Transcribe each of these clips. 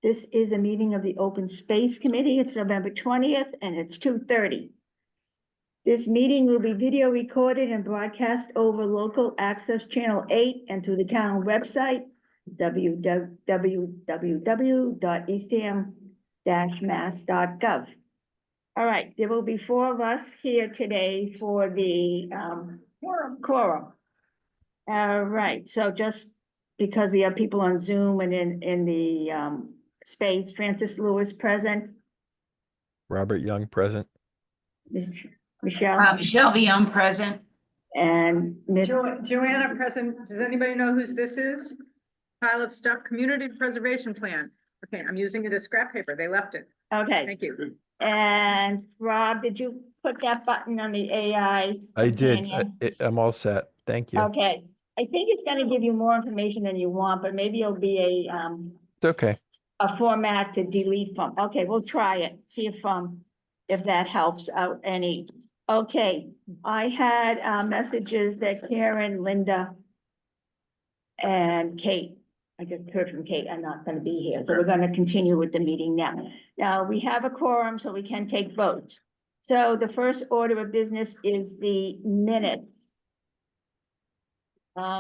This is a meeting of the Open Space Committee. It's November 20th and it's 2:30. This meeting will be video recorded and broadcast over local access channel 8 and through the town website, www.eastham-mass.gov. All right, there will be 4 of us here today for the quorum. All right, so just because we have people on Zoom and in the space, Francis Lewis present. Robert Young present. Michelle. Michelle Vion present. And Miss Joanna present. Does anybody know whose this is? Pile of stuff, community preservation plan. Okay, I'm using it as scrap paper. They left it. Okay. Thank you. And Rob, did you put that button on the AI? I did. companion? I'm all set. Thank you. Okay, I think it's gonna give you more information than you want, but maybe it'll be It's okay. a format to delete from. Okay, we'll try it, see if that helps out any. Okay, I had messages that Karen, Linda, and Kate, I just heard from Kate, I'm not gonna be here, so we're gonna continue with the meeting now. Now, we have a quorum, so we can take votes. So the first order of business is the minutes.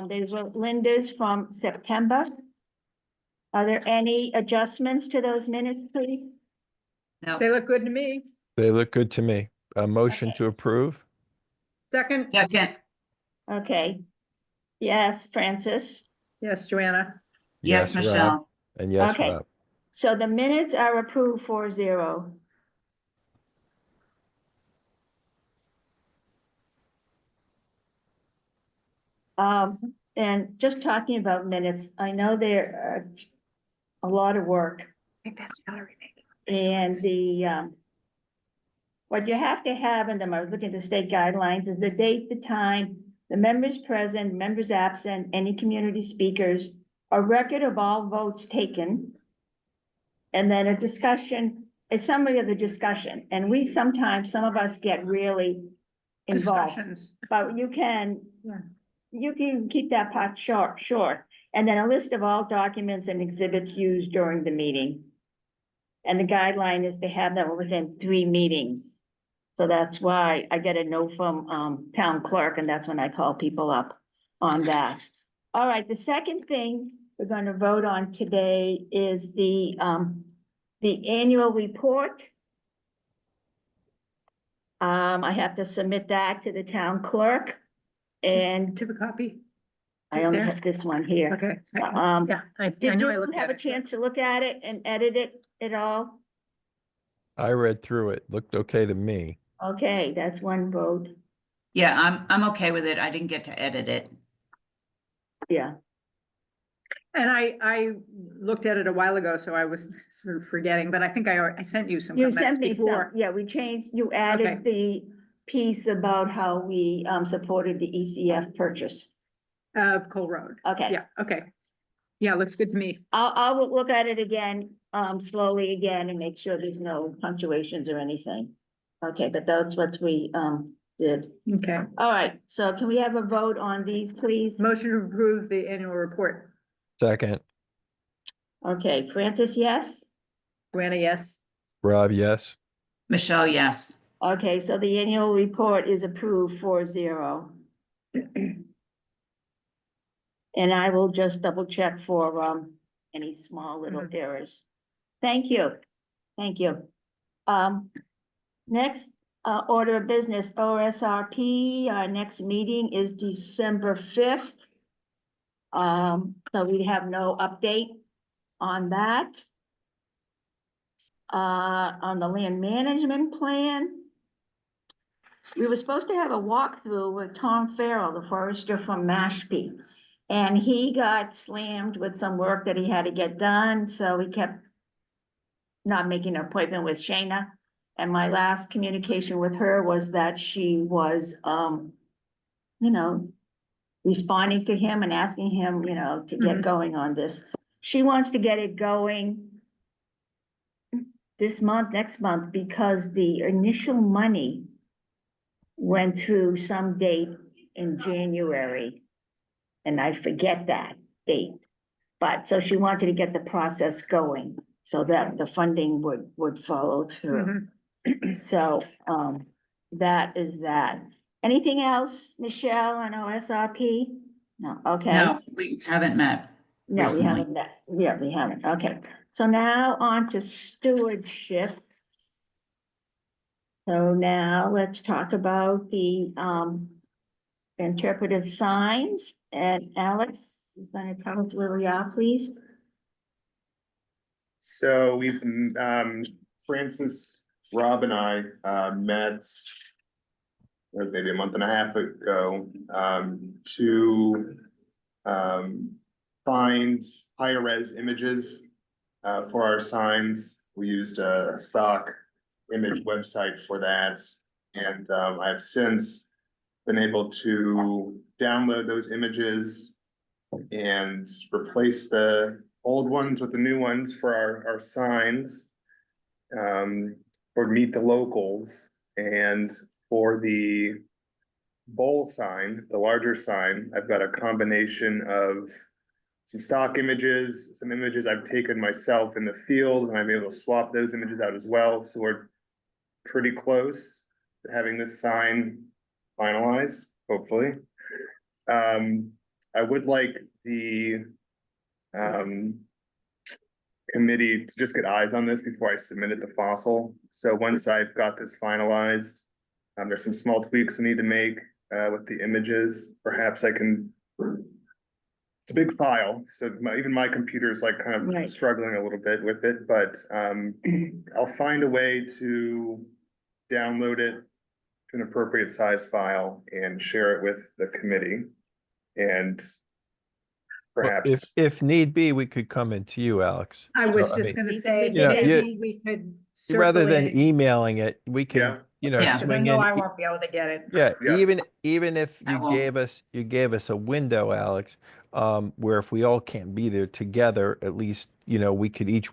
These were Linda's from September. Are there any adjustments to those minutes, please? No, They look good to me. They look good to me. A motion Okay. to approve? Second, second, Okay. Yes, Francis. yes, Joanna. yes, Rob. Michelle. And yes, Okay. Rob. So the minutes are approved 4-0. And just talking about minutes, I know there are a lot of work I think that's gallery. and what you have to have in them, I was looking at the state guidelines, is the date, the time, the members present, members absent, any community speakers, a record of all votes taken, and then a discussion, a summary of the discussion. And we sometimes, some of us get really involved, Discussions. but you can keep that part short. And then a list of all documents and exhibits used during the meeting. And the guideline is to have them within 3 meetings. So that's why I get a note from town clerk, and that's when I call people up on that. All right, the second thing we're going to vote on today is the annual report. I have to submit that to the town clerk, and To the copy. I only There? have this one here. Okay. Yeah, I did know I you looked have at a it. chance to look at it and edit it at all? I read through it. Looked okay to me. Okay, that's one vote. Yeah, I'm okay with it. I didn't get to edit it. Yeah, And I looked at it a while ago, so I was sort of forgetting, but I think I sent you some you comments sent me some, before. yeah, we changed, you added the piece about how we supported the ECF purchase. Of Cole Road. Okay. Yeah, okay. Yeah, looks good to me. I'll look at it again, slowly again and make sure there's no punctuations or anything. Okay, but that's what we did. Okay. All right, so can we have a vote on these, please? Motion to approve the annual report. Second, Okay, Francis, yes? Joanna, yes. Rob, yes. Michelle, yes. Okay, so the annual report is approved 4-0. And I will just double check for any small little errors. Thank you, thank you. Next, order of business, OSRP, our next meeting is December 5th. So we have no update on that. On the land management plan, we were supposed to have a walkthrough with Tom Farrell, the forester from Mashpee. And he got slammed with some work that he had to get done, so he kept not making an appointment with Shayna. And my last communication with her was that she was, responding to him and asking him, to get going on this. She wants to get it going this month, next month, because the initial money went through some date in January. And I forget that date, but so she wanted to get the process going. so that the funding would follow through. Mhm. So, that is that. Anything else, Michelle, on OSRP? No, okay. No, we haven't met. No, we recently. haven't, yeah, we haven't, okay. So now on to stewardship. So now let's talk about the, interpretive signs, and Alex is gonna tell us where we are, please. So we've, Francis, Rob and I, met maybe a month and a half ago, to, find higher res images, for our signs. We used a stock image website for that. And, I've since been able to download those images and replace the old ones with the new ones for our signs. For Meet the Locals, and for the bowl sign, the larger sign, I've got a combination of some stock images, some images I've taken myself in the field, and I'm able to swap those images out as well, so we're pretty close to having this sign finalized, hopefully. I would like the committee to just get eyes on this before I submit it to Fossil. So once I've got this finalized, there's some small tweaks I need to make with the images. Perhaps I can. It's a big file, so even my computer is like kind of Right. struggling a little bit with it, but I'll find a way to download it to an appropriate size file and share it with the committee. And Well, perhaps, if need be, we could come into you, Alex. I So, was I just mean, gonna say, You know, maybe we could rather than circulate, emailing it, we Yeah. can, you know, Yeah. because I swing know in. I won't be able to get it. Yeah, Yeah. even if I you won't. gave us a window, Alex, where if we all can't be there together, at least, you know, we could each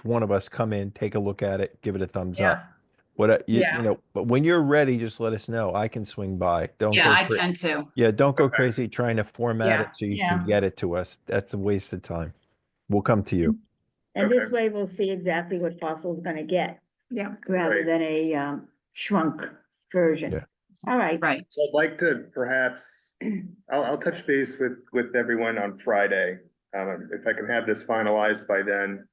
one of us come in, take a look at it, give it a thumbs Yeah. up. What you Yeah. know, but when you're ready, just let us know. I can swing by. Don't Yeah, go I cra- can too. Yeah, don't go Okay. crazy trying to format Yeah. it so you Yeah. can get it to us. That's a waste of time. We'll come to you. And this Okay. way we'll see exactly what Fossil's gonna get, Yeah. rather Right. than a, shrunk version. Yeah. All right, Right. so I'd like to perhaps, I'll touch base with everyone on Friday. If I can have this finalized by then,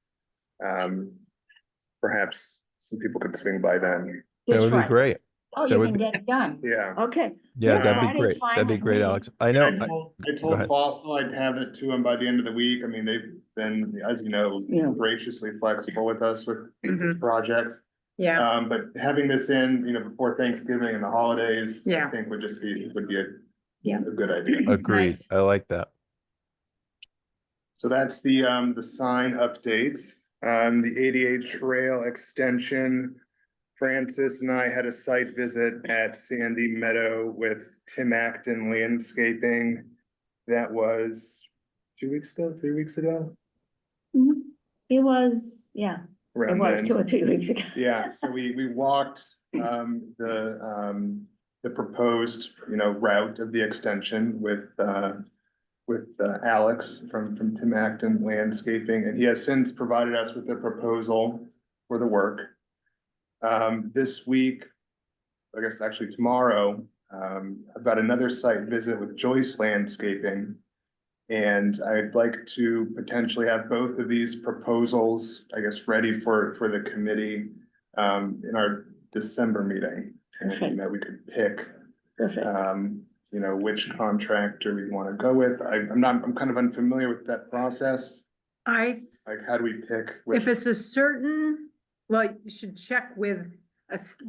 perhaps some people could swing by then. That this would be Friday. great. Oh, That you would can be- get it done. Yeah. Okay. Yeah, Yeah, that'd be Friday's great. fine That'd be with great, me. Alex. I know. I told go ahead. Fossil I'd have it to them by the end of the week. I mean, they've been, as you know, Yeah. graciously flexible with us with this Mhm. project. Yeah. But having this in, you know, before Thanksgiving and the holidays, I Yeah. think would be Yeah. a good idea. Agreed. Nice. I like that. So that's the sign updates. The ADA trail extension. Francis and I had a site visit at Sandy Meadow with Tim Acton Landscaping. That was 2 weeks ago, 3 weeks ago. Mhm. It was, yeah, it Around was then. 2 or 3 weeks ago. Yeah, so we walked the proposed, you know, route of the extension with Alex from Tim Acton Landscaping, and he has since provided us with a proposal for the work. This week, I guess actually tomorrow, I've got another site visit with Joyce Landscaping. And I'd like to potentially have both of these proposals, I guess, ready for the committee in our December meeting. And, you know, we could pick, Perfect. you know, which contractor we want to go with. I'm kind of unfamiliar with that process. Like, how do we pick? If it's a certain, well, you should check with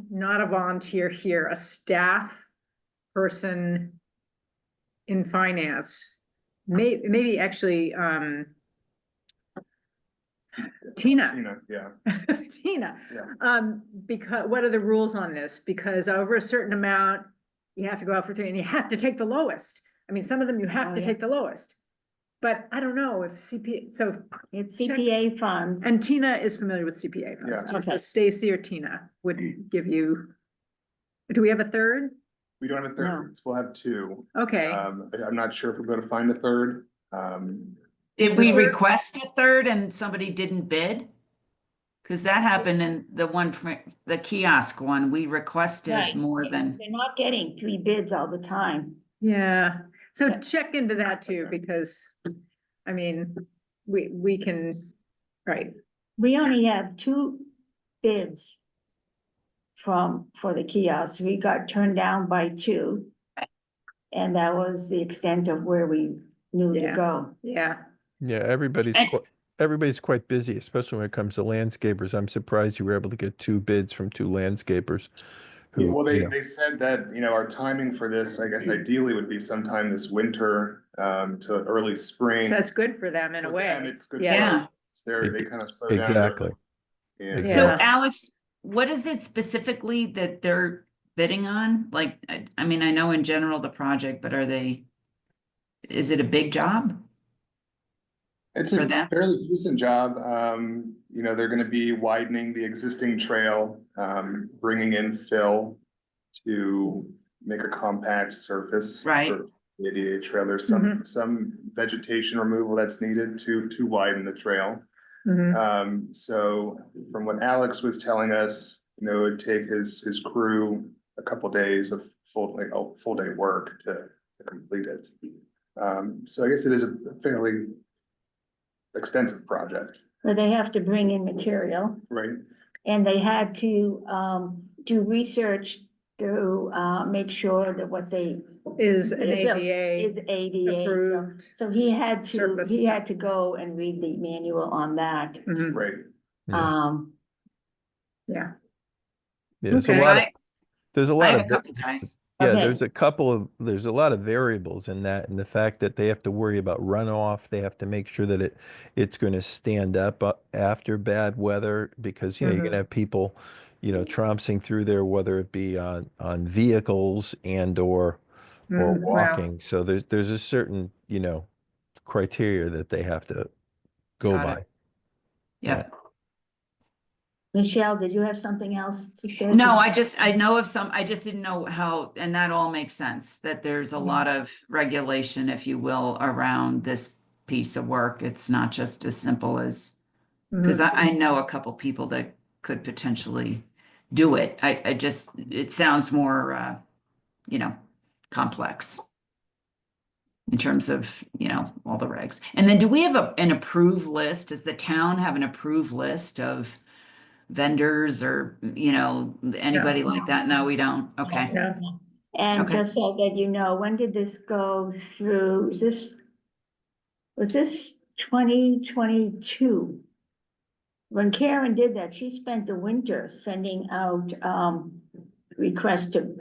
not a volunteer here, a staff person in finance. Maybe actually, Tina. You know, yeah, Tina, yeah. because what are the rules on this? Because over a certain amount, you have to go out for three and you have to take the lowest. I mean, some of them you have Oh, to yeah. take the lowest. But I don't know if CPA, so, It's CPA funds. and Tina is familiar with CPA funds. Yeah. So Okay. Stacy or Tina would give you. Do we have a third? We don't have a third, we'll have two. Okay, I'm not sure if we're gonna find a third. Did we The third- request a third and somebody didn't bid? Because that happened in the one, the kiosk one, we requested Right. more than, They're not getting 3 bids all the time. Yeah, so Yeah. check into that too, because, I mean, we can, right, We only have 2 bids for the kiosk. We got turned down by 2. And that was the extent of where we knew to Yeah. go. yeah. Yeah, And- everybody's quite busy, especially when it comes to landscapers. I'm surprised you were able to get 2 bids from 2 landscapers. Yeah, Who, well, you know, they said that, our timing for this, I guess ideally would be sometime this winter, to early spring. So that's good for them in a For them, way. it's good. Yeah. for They kind of slow down. exactly. And so Yeah. Alex, what is it specifically that they're bidding on? Like, I mean, I know in general the project, but is it a big job? It's For a them? fairly decent job. They're gonna be widening the existing trail, bringing in fill to make a compact surface. Right. For the ADA trail. There's Mm-hmm. some vegetation removal that's needed to widen the trail. Mhm. So from what Alex was telling us, it would take his crew a couple days of full day work to complete it. So I guess it is a fairly extensive project, But they have to bring in material, right? and they had to, do research to, make sure that what they. Is an Is ADA ADA. so- approved. So he had Surface. to go and read the manual on that. Mhm. Right. Yeah. Yeah, Yeah, there's Okay. a lot of, there's a I lot have of, a couple guys. yeah, Okay. there's a lot of variables in that, and the fact that they have to worry about runoff, they have to make sure that it's going to stand up after bad weather, because, you're going to have people, trouncing through there, whether it be on vehicles and or Well, walking. So there's a certain, criteria that they have to go Got it. by. Yep. Michelle, did you have something else to say? No, I know of some, I just didn't know how, and that all makes sense, that there's a lot of regulation, if you will, around this piece of work. It's not just as simple as, because I know a couple people that could potentially do it. It sounds more, complex in terms of, all the regs. And then do we have an approved list? Does the town have an approved list of vendors or, anybody like that? No, we don't. Okay. Yeah. And Okay. just so that you know, when did this go through? Was this 2022? When Karen did that, she spent the winter sending out, requests to,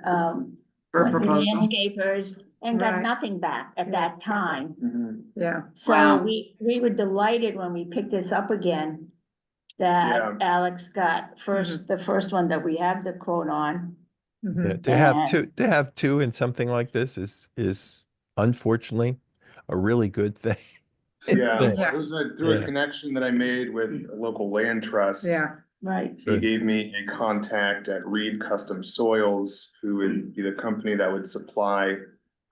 For proposal. landscapers, and got Right. nothing back at that time. Mhm. Yeah, So Wow. we were delighted when we picked this up again, Yeah. that Alex got the first one that we have the quote on. Yeah, mhm. to have two in something like this is unfortunately a really good thing. Yeah, Yeah. it was through Yeah. a connection that I made with a local land trust. Yeah, Right, He gave me a contact at Reed Custom Soils, who would be the company that would supply,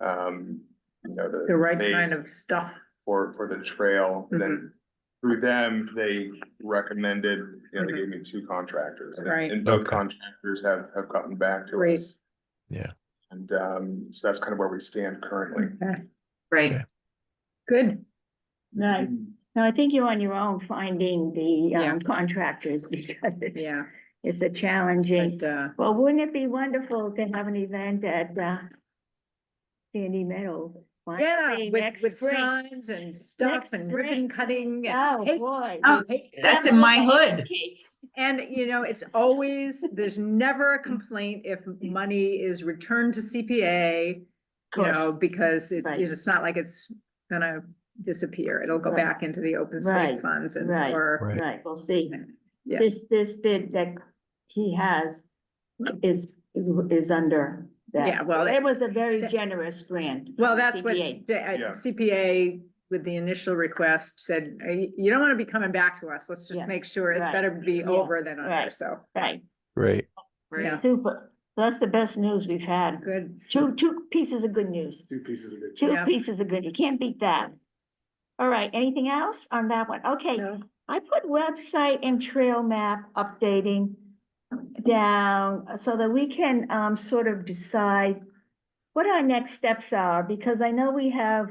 the right bait kind of stuff. for the trail. And then through them, they recommended, they Mhm. gave me 2 contractors. Right. And both Okay. contractors have gotten back to Great. us. Yeah. And, so that's kind of where we stand currently. Okay, Great. Okay. good. right. Now, I think you're on your own finding the, Yeah. contractors because Yeah, it's a challenging. but, Well, wouldn't it be wonderful to have an event at, Sandy Meadow? yeah, finally with next spring? signs and stuff Next and spring. ribbon cutting. and Oh, cake- boy. Oh, cake. That's in my hood. And it's always, there's never a complaint if money is returned to CPA, because Right. it's not like it's gonna disappear. It'll go Right. back into the open Right. space funds and, Right. or, Right. Right, we'll see. Yeah. This bid that he has is under that. Yeah, well, It was a very that- generous grant. well, from that's what CPA. Yeah. CPA with the initial request said, you don't wanna be coming back to us. Let's just Yeah, make sure it right. better be Yeah, over than under, right. so, Right, Great. Great. Yeah. super. That's the best news we've had. good. Two pieces of good news. 2 pieces of good. Two Yeah. pieces of good. You can't beat that. All right, anything else on that one? Okay, No. I put website and trail map updating down so that we can sort of decide what our next steps are, because I know we have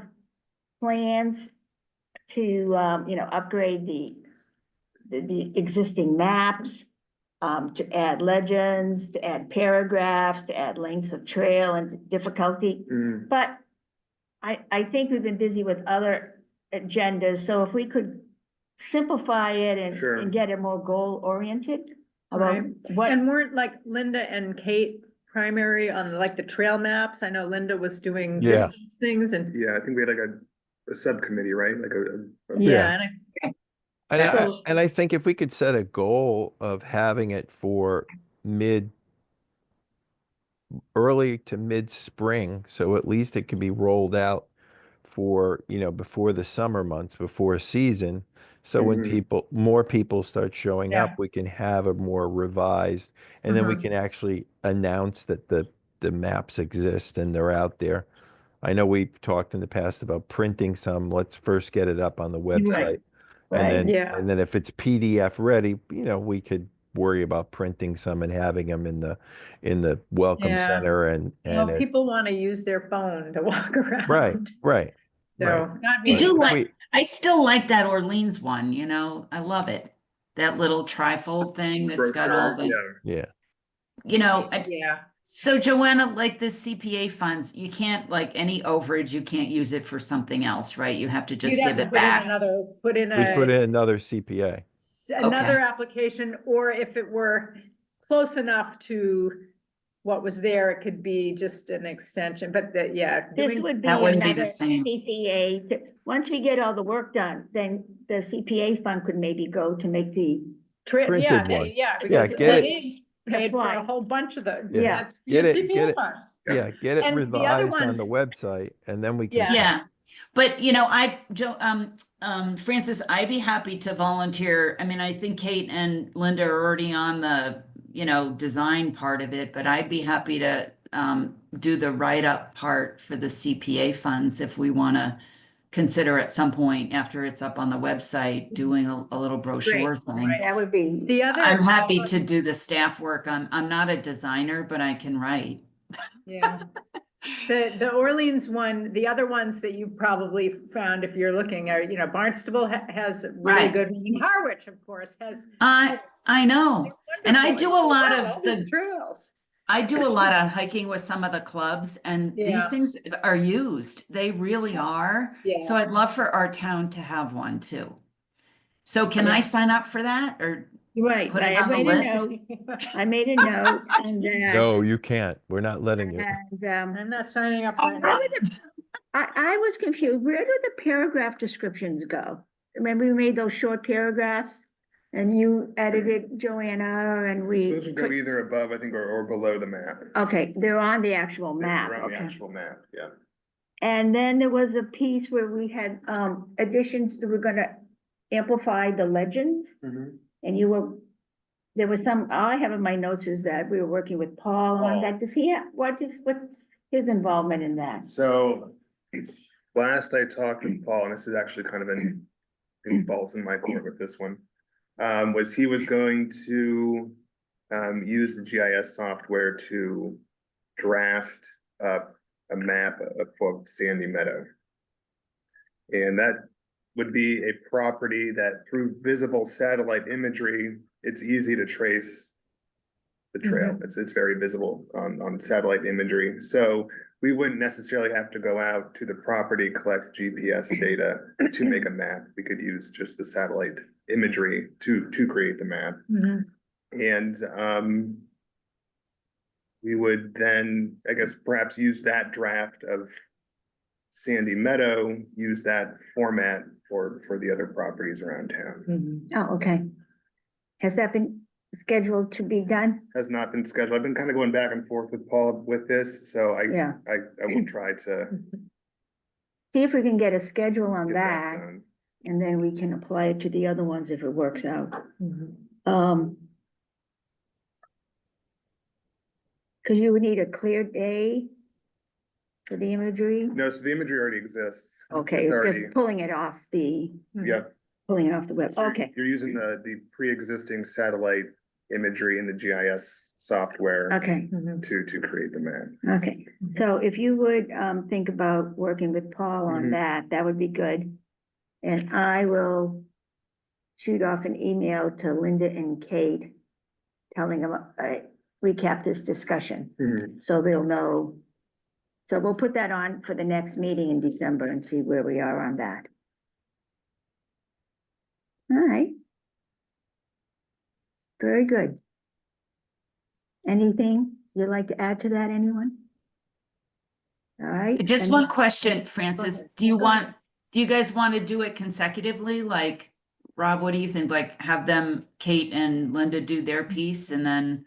plans to, you know, upgrade the existing maps, to add legends, to add paragraphs, to add lengths of trail and difficulty. Mm. But I think we've been busy with other agendas, so if we could simplify it Sure. and get it more goal oriented about Right. what, And weren't like Linda and Kate primary on like the trail maps? I know Linda was doing Yeah. distance things and, Yeah, I think we had like a subcommittee, right? Like yeah, and And I think if we could set a goal of having it for early to mid-spring, so at least it can be rolled out for, you know, before the summer months, before season. So when Mhm. more people start showing Yeah. up, we can have a more revised, and then we Mhm. can actually announce that the maps exist and they're out there. I know we've talked in the past about printing some. Let's first get it up on the website. And right. then, Yeah. and then if it's PDF ready, you know, we could worry about printing some and having them in the welcome Yeah. center and well, it, people want to use their phone to walk around. right, right, So, right. not I me. do But like, we- I still like that Orleans one, you know, I love it. That little trifold thing that's got all Brochure, the, yeah. Yeah, you know, Yeah, so Joanna, like the CPA funds, you can't, like any overage, you can't use it for something else, right? You have to just you'd have give to it back. put in we put a, in another CPA. another Okay. application, or if it were close enough to what was there, it could be just an extension, but yeah. This doing- would be That wouldn't be the another same. CPA. Once we get all the work done, then the CPA fund could maybe go to make the, Printed one. Yeah, Yeah, because get it. Orleans paid for a Apply. whole bunch of the. Yeah. Yeah, Get it, CPA get it. funds. Yeah, get it And the other revised on ones- the website and then we can. Yeah. Yeah, but you know, Francis, I'd be happy to volunteer. I mean, I think Kate and Linda are already on the, you know, design part of it, but I'd be happy to do the write-up part for the CPA funds if we want to consider at some point after it's up on the website, doing a little brochure thing. that would be, The other. I'm happy to do the staff work. I'm not a designer, but I can write. Yeah. The Orleans one, the other ones that you probably found if you're looking are, you know, Barnstable has a really Right. good one. And Harwich, of course, has. I know. And I do a lot of all these the, trails. I do a lot of hiking with some of the clubs and these Yeah. things are used. They really are. Yeah. So I'd love for our town to have one too. So can Yeah. I sign up for that or right, put it I on the made a list? note, I made a note and No, you can't. We're not letting you. I'm not signing up Oh, right now. I was confused, where do the paragraph descriptions go? Remember we made those short paragraphs? And you edited Joanna and So we, those would go either above, I think, or below the map. okay, they're on the actual map, They're on the okay. actual map, yeah. And then there was a piece where we had additions, that we're gonna amplify the legends. Mhm. And you were, there was some, all I have in my notes is that we were working with Paul on that. Does he have, what's his involvement in that? So last I talked with Paul, and this is actually kind of in balls in my court with this one, was he was going to use the GIS software to draft up a map of Sandy Meadow. And that would be a property that through visible satellite imagery, it's easy to trace the trail. It's very visible on satellite imagery. So we wouldn't necessarily have to go out to the property, collect GPS data to make a map. We could use just the satellite imagery to create the map. Mhm. And we would then, I guess, perhaps use that draft of Sandy Meadow, use that format for the other properties around town. Mhm. Oh, okay. Has that been scheduled to be done? Has not been scheduled. I've been kind of going back and forth with Paul with this, so Yeah. I will try to See if we can get a schedule on get that that, done. and then we can apply it to the other ones if it works out. Mhm. Cause you would need a clear day. for the imagery? No, so the imagery already exists. Okay, It's already, just pulling it off the, yep. pulling it off the web, So okay, You're using the pre-existing satellite imagery in the GIS software okay. to create the map. Okay, so if you would, think about working with Paul on Mhm. that would be good. And I will shoot off an email to Linda and Kate, telling them, recap this discussion, Mhm. so they'll know. So we'll put that on for the next meeting in December and see where we are on that. All right. Very good. Anything you'd like to add to that, anyone? All right. Just and- one question, Francis. ahead. Do you Go want, ahead. do you guys want to do it consecutively? Like, Rob, what do you think? Like, have them, Kate and Linda do their piece and then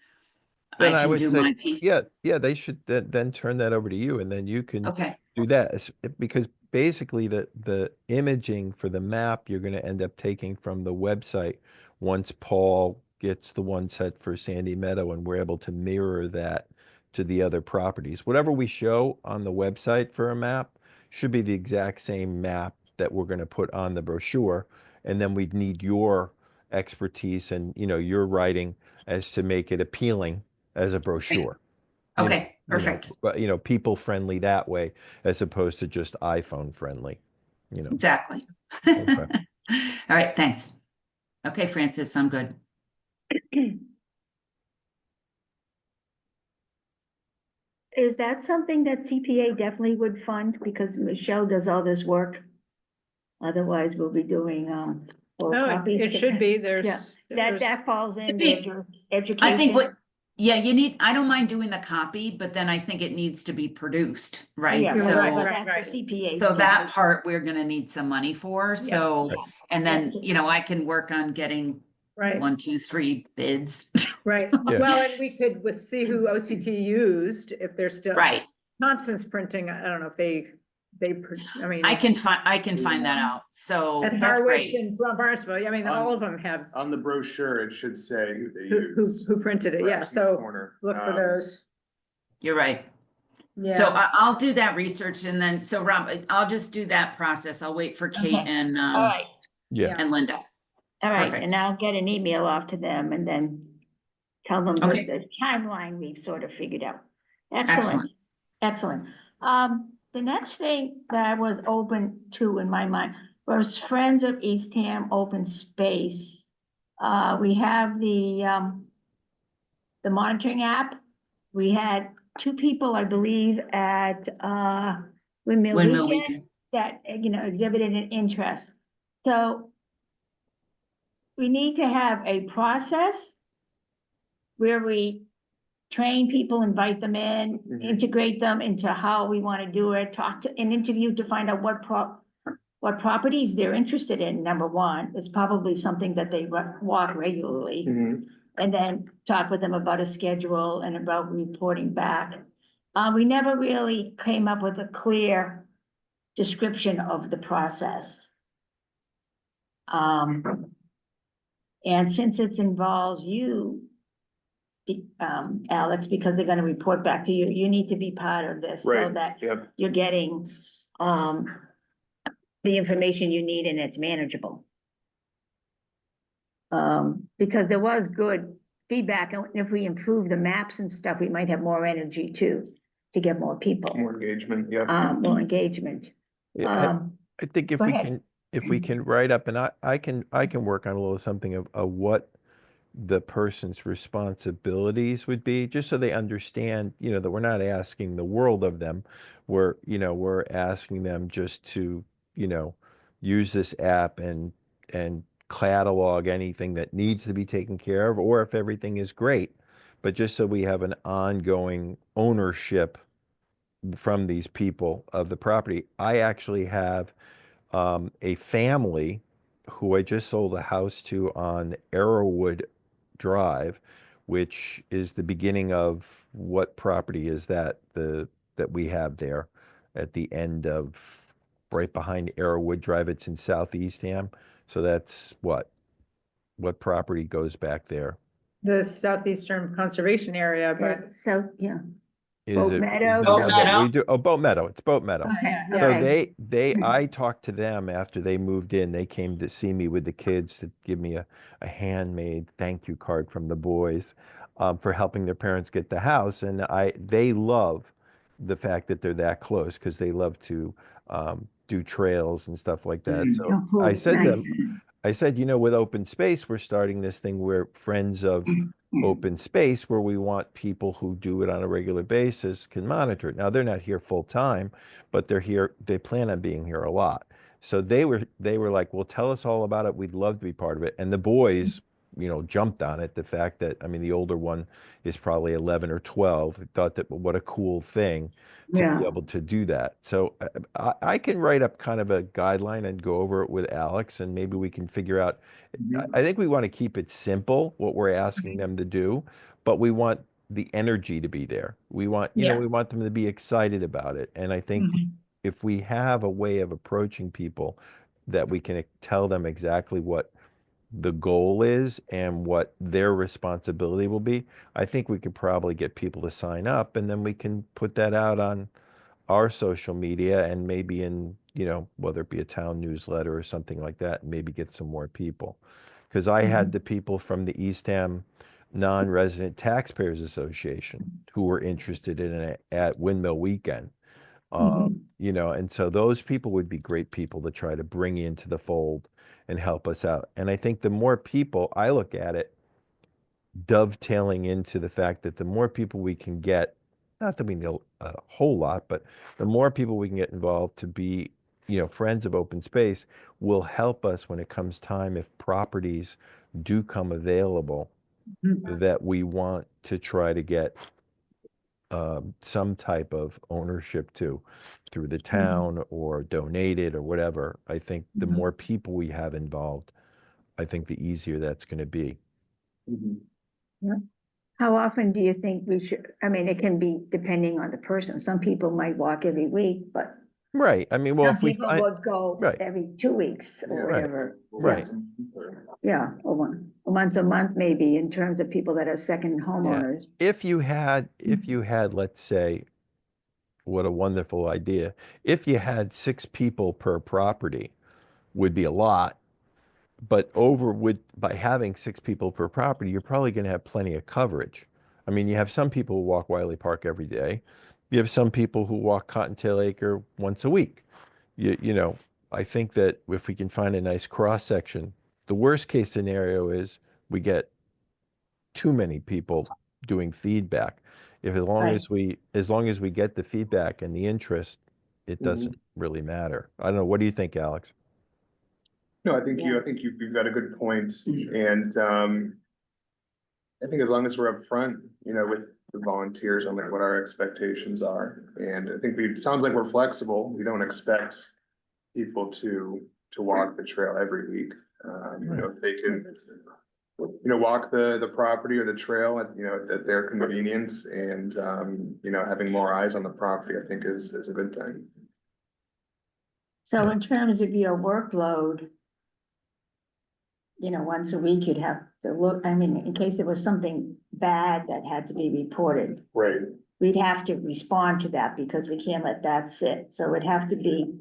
I Then I can would do say, my piece? yeah, they should then turn that over to you, and then you can Okay, do that. Because basically the imaging for the map, you're gonna end up taking from the website once Paul gets the one set for Sandy Meadow, and we're able to mirror that to the other properties. Whatever we show on the website for a map should be the exact same map that we're gonna put on the brochure, and then we'd need your expertise and, your writing as to make it appealing as a brochure. okay, perfect. But, people friendly that way as opposed to just iPhone friendly. Exactly. Okay. All right, thanks. Okay, Francis, I'm good. Is that something that CPA definitely would fund, because Michelle does all this work? Otherwise, we'll be doing, full No, copies. it should be, Yeah, that falls in be- your I think education. yeah, I don't mind doing the copy, but then I think it needs to be produced, right? Yeah, So, but right, that's the CPA. so that part we're gonna need some money for, so, Yeah. and then, Absolutely. I can work on getting right, 1, 2, 3 bids. right. Yeah. Well, and we could see who OCT used, if they're still. Right, Constance Printing, I don't know if they, I mean. I can find that out, so At that's Harwich great. and Barnstable, I mean, all of them have, On the brochure, it should say who they who use. printed it, yeah, Perhaps in the so corner. look for those. You're right. So Yeah, I'll do that research and then, so Rob, I'll just do that process. I'll wait for Kate Okay. and, All right, Yeah. and Linda. all right, Perfect. and I'll get an email off to them and then tell them Okay. the timeline we've sort of figured out. Excellent. Excellent. The next thing that I was open to in my mind was Friends of Eastham Open Space. We have the monitoring app. We had 2 people, I believe, at, Windmill Windmill Weekend Weekend. that, exhibited an interest. So we need to have a process where we train people, invite them in, Mhm. integrate them into how we want to do it, talk to, and interview to find out what properties they're interested in, number one. It's probably something that they walk regularly. Mhm. And then talk with them about a schedule and about reporting back. We never really came up with a clear description of the process. And since it involves you, Alex, because they're gonna report back to you, you need to be part of this so Right, that yep. you're getting, the information you need and it's manageable. Because there was good feedback, and if we improve the maps and stuff, we might have more energy too, to get more people, More engagement, yep. more engagement. Yeah, Um, I think if go we ahead. can, write up, and I can work on a little something of what the person's responsibilities would be, just so they understand, that we're not asking the world of them. We're asking them just to, use this app and catalog anything that needs to be taken care of, or if everything is great, but just so we have an ongoing ownership from these people of the property. I actually have a family who I just sold a house to on Arrowwood Drive, which is the beginning of what property is that we have there at the end of right behind Arrowwood Drive. It's in South Eastham. So that's what property goes back there? the Southeastern Conservation Area, but So, yeah, Is Boat it? Meadow? Is it Boat one that Meadow. we do? Oh, Boat Meadow. It's Boat Meadow. Okay, So okay. I talked to them after they moved in. They came to see me with the kids to give me a handmade thank you card from the boys for helping their parents get the house. And they love the fact that they're that close because they love to do trails and stuff like that. So Oh, cool, I said to nice. them, I said, with open space, we're starting this thing where Friends of Open Space, where we want people who do it on a regular basis can monitor it. Now, they're not here full time, but they're here, they plan on being here a lot. So they were like, well, tell us all about it. We'd love to be part of it. And the boys, jumped on it. The fact that, I mean, the older one is probably 11 or 12, thought that what a cool thing to Yeah. be able to do that. So I can write up kind of a guideline and go over it with Alex, and maybe we can figure out. I think we want to keep it simple, what we're asking them to do, but we want the energy to be there. We want, Yeah. we want them to be excited about it. And I think if we have a way of approaching people that we can tell them exactly what the goal is and what their responsibility will be, I think we could probably get people to sign up, and then we can put that out on our social media and maybe in, whether it be a town newsletter or something like that, and maybe get some more people. Because I had the people from the Eastham Non-Resident Taxpayers Association who were interested in it at Windmill Weekend. And so those people would be great people to try to bring into the fold and help us out. And I think the more people, I look at it dovetailing into the fact that the more people we can get, not that we know a whole lot, but the more people we can get involved to be, friends of open space will help us when it comes time if properties do come available that we want to try to get some type of ownership to through the town or donated or whatever. I think the more people we have involved, I think the easier that's going to be. How often do you think we should, I mean, it can be depending on the person. Some people might walk every week, but Right. I mean, well, some if we people find, would go right, every 2 weeks or right, whatever. right. Yeah, or once a month maybe in terms of people that are second Yeah. homeowners. If you had, let's say, what a wonderful idea. If you had 6 people per property, would be a lot. But by having 6 people per property, you're probably going to have plenty of coverage. I mean, you have some people who walk Wiley Park every day. You have some people who walk Cottontail Acre once a week. I think that if we can find a nice cross section, the worst case scenario is we get too many people doing feedback. If Right. as long as we get the feedback and the interest, it doesn't really matter. I don't know. What do you think, Alex? No, I think you've got a good point, and, I think as long as we're upfront, with the volunteers on like what our expectations are, and I think it sounds like we're flexible, we don't expect people to walk the trail every week. If they can, walk the property or the trail at their convenience and, having more eyes on the property, I think is a good thing. So in terms of your workload, once a week you'd have to look, I mean, in case there was something bad that had to be reported, Right. we'd have to respond to that because we can't let that sit. So it'd have to be,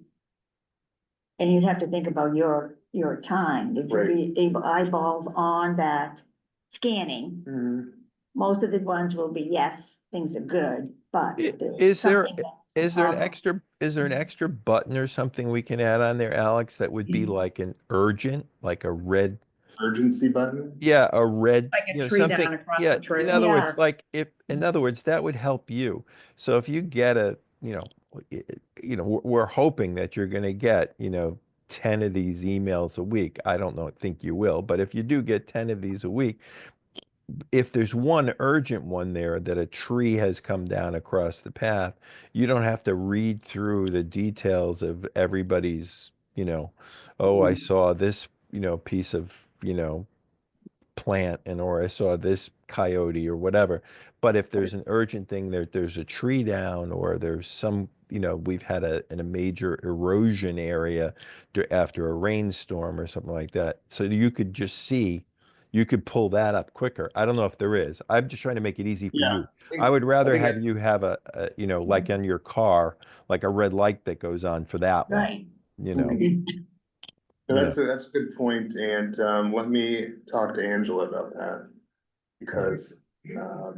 and you'd have to think about your time. If Right. you be eyeballs on that scanning, most of the ones will be, yes, things are good, but if there's Is there something is there an problem. extra button or something we can add on there, Alex, that would be like an urgent, like a red, Urgency button? yeah, a red, Like a tree down something, across yeah, the trail. in other words, Yeah. like in other words, that would help you. So if you get we're hoping that you're going to get, 10 of these emails a week. I don't think you will, but if you do get 10 of these a week, if there's one urgent one there that a tree has come down across the path, you don't have to read through the details of everybody's, oh, I saw this, piece of, plant or I saw this coyote or whatever. But if there's an urgent thing there's a tree down or there's some, we've had in a major erosion area after a rainstorm or something like that. So you could just see, you could pull that up quicker. I don't know if there is. I'm just trying to make it easy for Yeah. you. I would rather think have it- you have you know, like on your car, like a red light that goes on for that one, Right. you know? So Yeah. that's a good point, and let me talk to Angela about that. Because I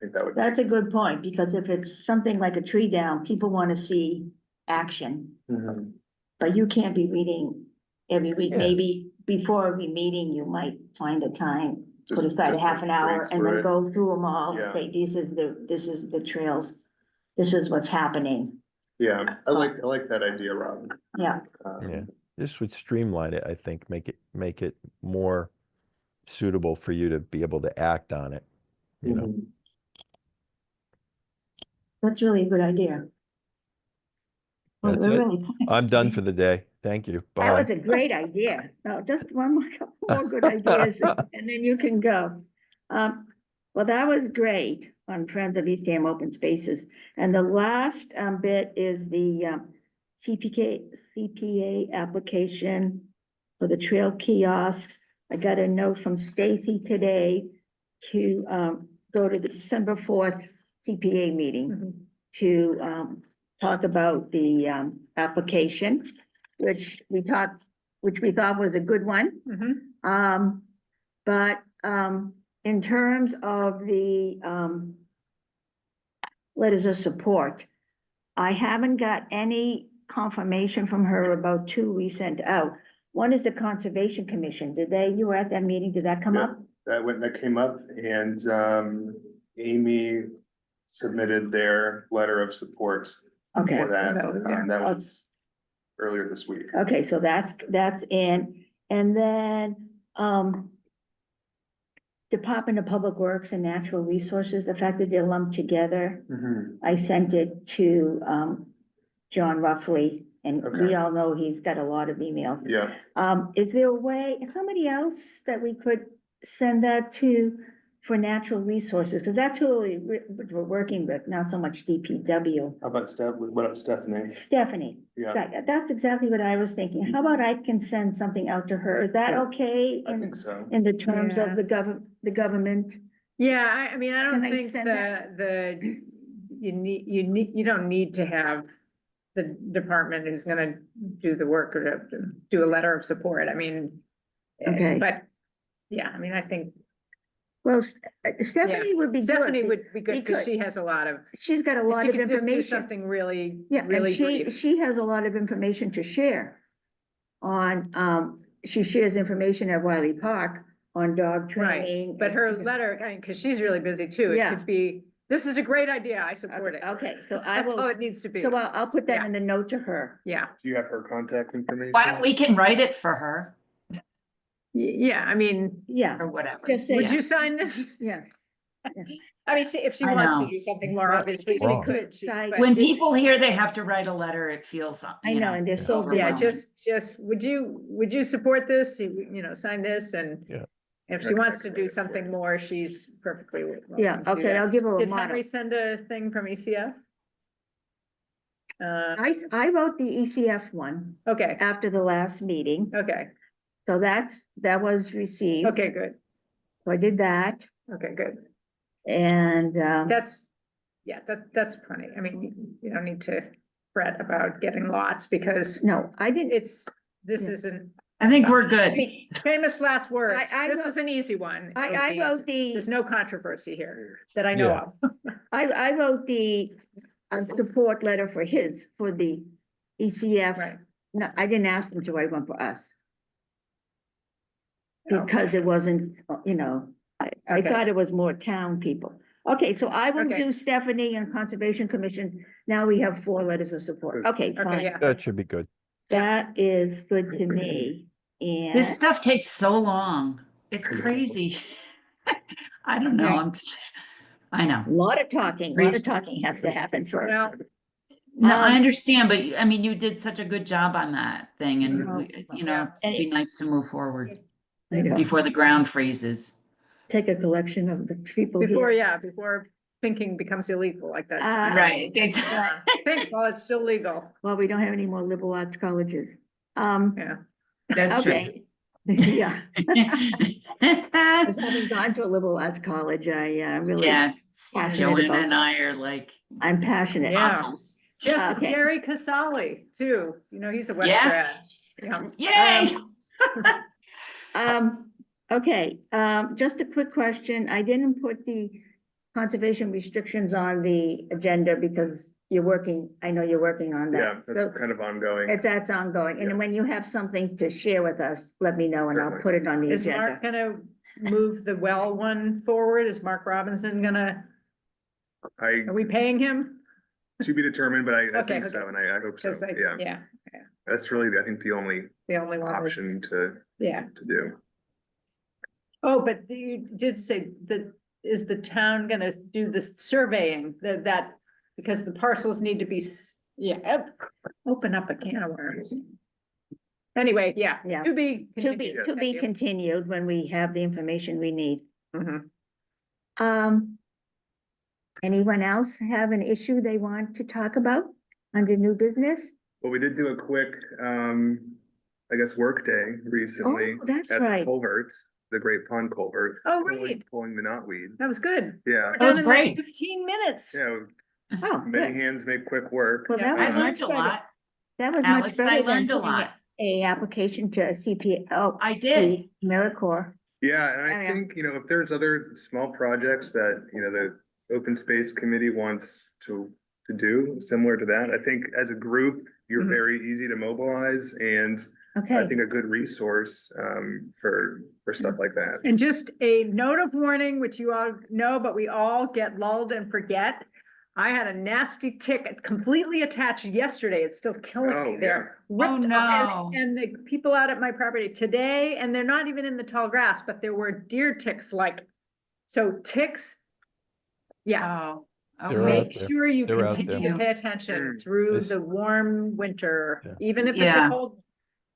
think that would. That's a good point, because if it's something like a tree down, people want to see action. Mhm. But you can't be reading every week. Yeah. Maybe before every meeting, you might find a time, put Just- aside a just half an hour read and through then it. go through them all. Yeah. Say, this is the trails. This is what's happening. Yeah, I like that idea, Robin. Yeah, Yeah. This would streamline it, I think, make it more suitable for you to be able to act on it, you know? Mhm. that's really a good idea. Well, That's we're it. really- I'm done for the day. Thank you. That Bye. was a great idea. No, just one more, couple more good ideas and then you can go. Well, that was great on Friends of Eastham Open Spaces. And the last bit is the CPA application for the trail kiosks. I got a note from Stacy today to go to the December 4th CPA meeting to talk about the application, which we thought was a good one. Mhm. But in terms of the letters of support, I haven't got any confirmation from her about two we sent out. One is the Conservation Commission. You were at that meeting, did that come Yeah. up? That came up, and Amy submitted their letter of support Okay, for that. so that was- yeah. That was earlier this week. okay, so that's in, and then, Department of Public Works and Natural Resources, the fact that they're lumped together, Mhm. I sent it to, John Ruffley, and we Okay. all know he's got a lot of emails. Yeah, Is there a way, somebody else that we could send that to for natural resources? Because that's who we're working with, not so much DPW. how about what about Stephanie? Stephanie, Yeah, that's exactly what I was thinking. How about I can send something out to her? Is that Sure. okay I in, think so. in the terms Yeah. of the government? Yeah, I mean, I Can don't I think send that? you don't need to have the department who's gonna do the work or to do a letter of support. I mean, Okay. but, yeah, I mean, I think Well, Stephanie would be good. Stephanie would be good because because she has a lot of, She's got a if lot she of could just do information. something really, Yeah, and really she brief. has a lot of information to share on, she shares information at Wiley Park on dog training. Right, but her letter, I mean, because she's really busy too, it Yeah. could be, this is a great idea, I support it. Okay, so I That's all will, it needs to be. so I'll put that Yeah. in the note to her. Yeah, Do you have her contact information? Why don't we can write it for her yeah, I mean, Yeah, or whatever. Just say- would Yeah. you sign this? yeah. I mean, if she I wants to know. do something more, obviously she Wrong. could. Side- but- When people hear they have to write a letter, it feels, I you know, know, and they're so busy. Yeah, overwhelming. just, would you support this? You know, sign this and Yeah. if she wants to do something more, she's perfectly welcome Yeah, to do okay, that. I'll give her a Did model. Henry send a thing from ECF? I wrote the ECF one Okay, after the last meeting, okay, so that was received. okay, good, So I did that, okay, good. and, That's, yeah, that's plenty. I mean, you don't need to fret about getting lots because no, I didn't, this Yeah. isn't I think we're good. famous last words. I This wrote- is an easy one. It would I be- wrote There's the, no controversy here that I know Yeah. of. I wrote the support letter for the ECF. Right. No, I didn't ask them to write one for us. Oh. Because it wasn't, you know, I Okay. thought it was more town people. Okay, so I will Okay. do Stephanie and Conservation Commission. Now we have 4 letters of support. Okay, Okay, fine. yeah. That should be good. That is good to me. And This stuff takes so long. It's crazy. I don't know. Okay. I know. a lot of talking has to happen first. Well, No, I Um, understand, but I mean, you did such a good job on that thing and, you know, Yeah. it'd be nice to move forward I know. before the ground freezes. Take a collection of the people before, here. yeah, before thinking becomes illegal like that. Right. Yeah. Think while it's still legal. Well, we don't have any more liberal arts colleges. Um, That's true. okay. Yeah. As having gone to a liberal arts college, I really, Yeah, passionate Joanna about and that. I are like I'm passionate. Yeah. fossils. Jeff, Okay. Jerry Casali too, you know, he's a West Yeah. grad. Yay! Yeah. Okay, just a quick question. I didn't put the conservation restrictions on the agenda because you're working, I know you're working on Yeah, that. that's So kind of ongoing. if that's ongoing, and Yeah. when you have something to share with us, let me know and I'll Certainly. put it on the Is agenda. Mark gonna move the well one forward? Is Mark Robinson gonna, are we paying him? To be determined, but I Okay, think so, okay. and I hope so, 'Cause I- yeah. Yeah, That's really, I think, the only the only one was, option to yeah. do. Oh, but you did say that, is the town gonna do the surveying, that, because the parcels need to be, open up a can of worms. Anyway, yeah, Yeah. to be. To be, continued. to be Thank you. continued when we have the information we need. Mhm. Anyone else have an issue they want to talk about under new business? Well, we did do a quick, I guess, work day recently Oh, that's at the right. culvert, the Great Pond Culvert. Oh, pulling- right. Pulling the knotweed. That was good. Yeah, We're That was done in like great. 15 minutes. yeah, Oh, many good. hands make quick work. Well, that Yeah. I was learned much a better. lot. That was much Alex, I better than learned a putting lot. a application to a CPA, oh, I did. the AmeriCorps. Yeah, and Oh, I yeah. think, if there's other small projects that, the Open Space Committee wants to do, similar to that, I think as a group, you're Mhm. very easy to mobilize and I Okay, think a good resource, for stuff like that. And just a note of warning, which you all know, but we all get lulled and forget. I had a nasty tick completely attached yesterday. It's still killing Oh, me there. Oh, Ripped up, no. and the people out at my property today, and they're not even in the tall grass, but there were deer ticks so ticks. Yeah, Oh, They're okay. out make there. sure you They're out continue to there. pay attention Mm. through This- the warm winter, Yeah. even if it's Yeah. a cold.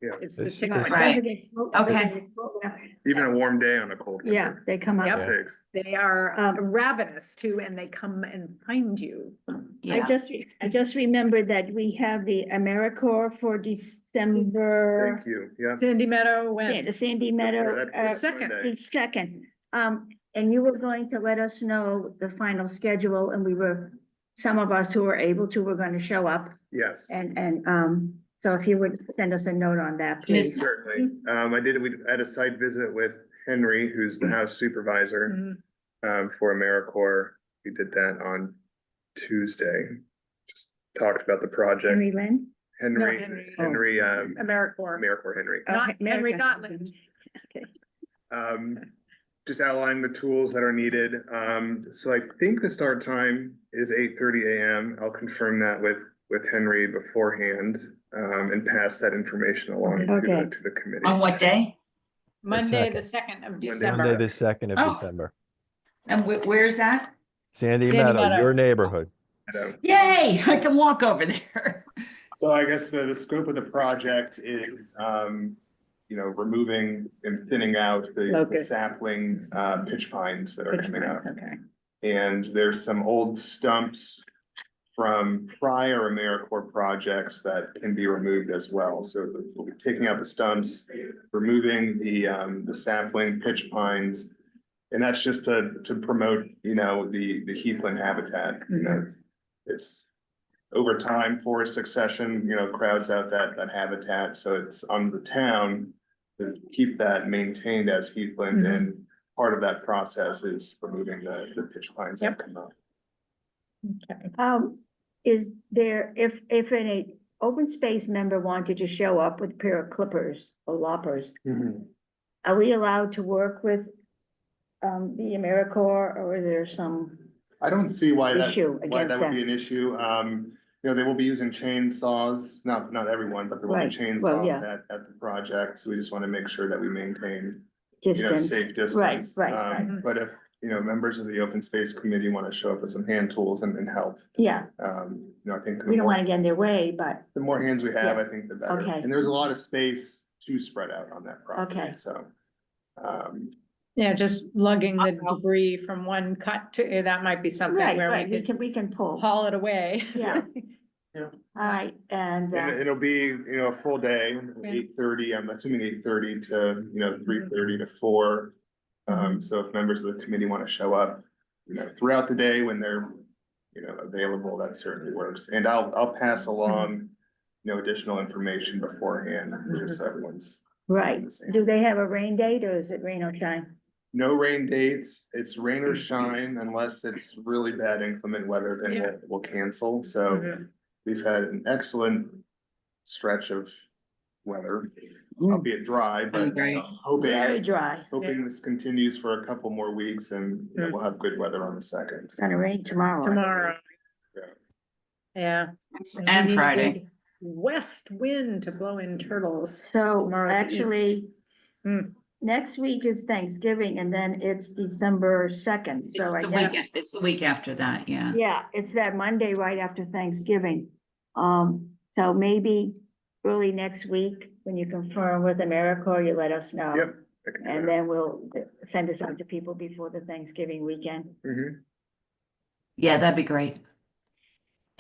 Yeah. It's the This- tick. this- It Right. doesn't get cold- Okay. doesn't get cold enough. Even a warm day on a cold. Yeah, winter. they come up. Yep. Pigs. They are ravenous too, and they come and find you. Yeah. I just remembered that we have the AmeriCorps for December. Thank you, yeah. Sandy Meadow went. The Sandy Meadow, That's the second. Monday. the second. And you were going to let us know the final schedule, and some of us who were able to, were going to show up. Yes. And so if you would send us a note on that, please. Certainly. We had a site visit with Henry, who's the house supervisor, Mhm. for AmeriCorps. We did that on Tuesday. Just talked about the project. Henry Lynn? Henry, Henry. Henry, AmeriCorps, AmeriCorps Henry. not Okay, Henry America. Notland. Okay. Just outlining the tools that are needed. So I think the start time is 8:30 a.m. I'll confirm that with Henry beforehand, and pass that information along Okay. to the committee. On what day? Monday, the second. 2nd of Monday, December. Monday, the 2nd of Oh. December. And where's that? Sandy Sandy Meadow, Meadow. your neighborhood. Yay, I can walk over there. So I guess the scope of the project is, removing and thinning out the Locusts. saplings, pitch pines that are Pitch coming up. pines, okay. And there's some old stumps from prior AmeriCorps projects that can be removed as well. So we'll be taking out the stumps, removing the sapling pitch pines. And that's just to promote, the heathland habitat, it's over time, forest succession, crowds out that habitat. So it's on the town to keep that maintained as heathland, Mhm. and part of that process is removing the pitch pines that Yep. come up. Okay. Is there, if an open space member wanted to show up with a pair of clippers or loppers, are we allowed to work with the AmeriCorps, or is there some I don't see why issue that against would be that? an issue. They will be using chainsaws, not everyone, but there will be Right. Well, chainsaws yeah. at the project. So we just want to make sure that we maintain, Distance? safe distance. Right. But if, members of the open space committee want to show up with some hand tools and help, Yeah, I think. we don't want to get in their way, but, The more hands we have, Yeah. I think the better. Okay. And there's a lot of space to spread out on that property, Okay. so. Yeah, just lugging the Uh-oh. debris from one cut to, that might be something where right, we we could can pull. haul it away. Yeah. All right, and, And it'll be, a full day, Yeah. 8:30, I'm assuming 8:30 to, 3:30 to 4. So if members of the committee want to show up, throughout the day when they're, available, that certainly works. And I'll pass along, additional information beforehand, just so everyone's. right, do they have a rain date or is it rain or shine? No rain dates, it's rain or shine unless it's really bad inclement weather, then Yeah. we'll cancel, so we've had an excellent stretch of weather, albeit dry, but Great. Very hoping, dry, hoping this continues for a couple more weeks and we'll have good weather on the 2nd. it's gonna rain tomorrow. Tomorrow. Yeah. Yeah. And we need Friday. good West wind to blow in turtles. So Tomorrow's actually, Hmm. next week is Thanksgiving and then it's December 2nd, so It's I the guess. week, it's the week after that, yeah. Yeah, it's that Monday right after Thanksgiving. So maybe early next week, when you confirm with AmeriCorps, you let us know. Yep. I can do And that. then we'll send this out to people before the Thanksgiving weekend. Mhm. Yeah, that'd be great.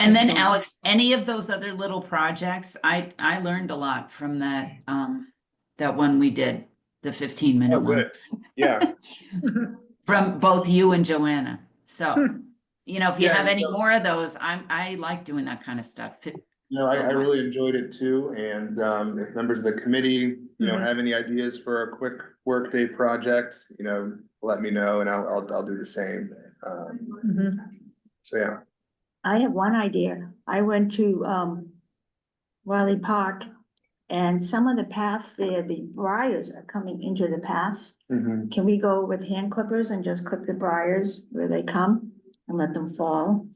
And then Excellent. Alex, any of those other little projects, I learned a lot from that one we did, the 15-minute Oh, one, good, yeah. from both you and Joanna. So, if you Yeah, have and any so- more of those, I like doing that kind of stuff. I really enjoyed it too, and if members of the committee, have any ideas for a quick workday project, let me know and I'll do the same. So yeah. I have one idea. I went to, Wiley Park and some of the paths there, the briars are coming into the paths. Mhm. Can we go with hand clippers and just clip the briars where they come and let them fall?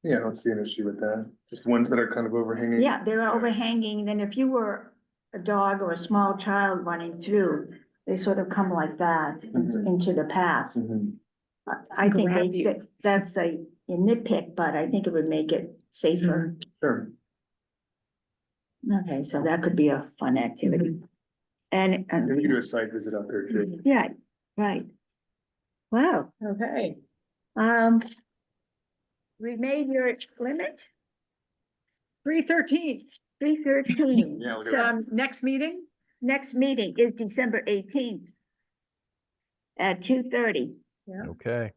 Yeah, I don't see an issue with that, just the ones that are kind of overhanging. Yeah, they're overhanging, then if you were a dog or a small child running through, they sort of come like that Mhm. into the path. Mhm. I think Grab you. that's a nitpick, but I think it would make it safer. Sure. Okay, so that could be a fun activity. And, And we can do a site visit out there too. yeah, right. Wow, Okay. we made your limit, 3:13. 3:13. Yeah, we'll do it. Next meeting? Next meeting is December 18th at 2:30. Okay.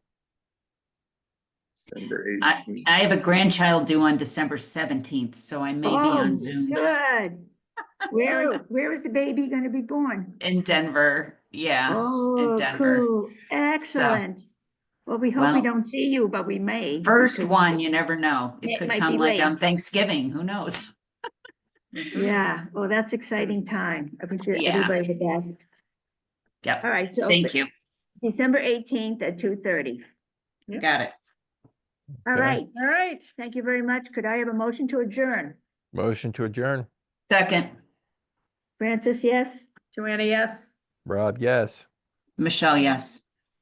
December I 18th. have a grandchild due on December 17th, so I may be on Zoom Good. Where is the baby gonna be born? in Denver. Yeah, in Oh, Denver. cool, excellent. Well, we hope we Well, don't see you, but we may. First because- one, you never know. It It could might come be like late. on Thanksgiving, who knows? Yeah, well, that's exciting time. I wish Yeah. everybody the best. All Yep, right, so thank you. December 18th at 2:30. Got it. All Okay. right, All right. thank you very much. Could I have a motion to adjourn? Motion to adjourn. Second, Francis, yes? Joanna, yes? Rob, yes. Michelle, yes.